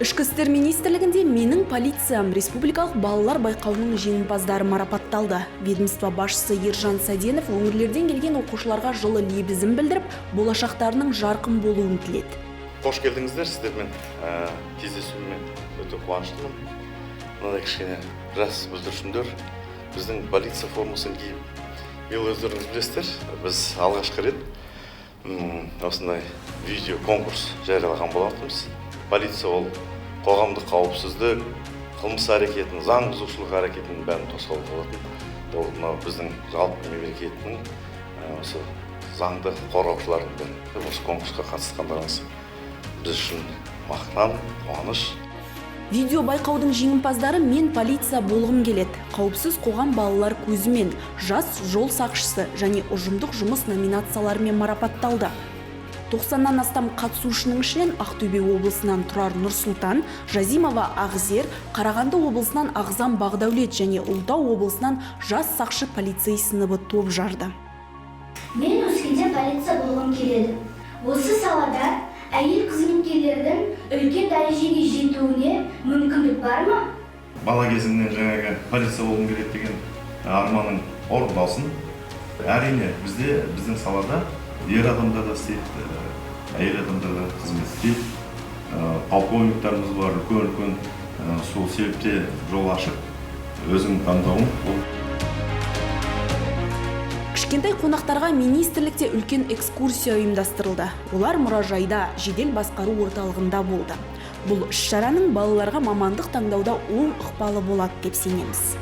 Ішкі істер министрлігінде менің полициям республикалық балалар байқауының жеңімпаздары марапатталды. Ведомство басшысы Ержан Саденов өңірлерден келген оқушыларға жылы лебізін білдіріп, болашақтарының жарқын болуын тіледі. Қош келдіңіздер, сіздермен кездесуіммен өте қуаныштымын. Мынандай кішкене жас бүлдіршіндер біздің полиция формасын киіп, биыл өздеріңіз білесіздер, біз алғашқы рет осындай видео конкурс жариялаған болатынбыз. Полиция ол қоғамдық қауіпсіздік, қылмыс әрекетін, заң бұзушылық әрекетінің бәрін тосқауыл болатын. Ол мынау біздің жалпы мемлекеттің осы заңды қорғаушылардың бірі. Осы конкурсқа қатысқандарыңыз біз үшін мақтан, қуаныш. Видео байқаудың жеңімпаздары «Мен полиция болғым келеді», «Қауіпсіз қоғам балалар көзімен», «Жас жол сақшысы» және «Ұжымдық жұмыс» номинацияларымен марапатталды. 90-нан астам қатысушының ішінен Ақтөбе облысынан Тұрар Нұрсұлтан, Жазимова Ағзер, Қарағанды облысынан Ағзам Бағдаулет және Ұлытау облысынан жас сақшы полицей сыныбы топ жарды. Мен өскенде полиция болғым келеді. Осы салада әйел қызметкерлердің үлкен дәрежеге жетуіне мүмкіндік бар ма? Бала кезімнен жаңағы полиция болғым келеді деген арманың орындалсын. Әрине біздің салада ер адамдар да істейді, әйел адамдар да қызмет істейді. Полковниктарымыз бар, үлкен сол себепте жол ашық. Өзім таңдауым ол. Кішкентай қонақтарға министрлікте үлкен экскурсия ұйымдастырылды. Олар мұражайда, жедел басқару орталығында болды. Бұл іс-шараның балаларға мамандық таңдауда оң ықпалы болады деп сенеміз.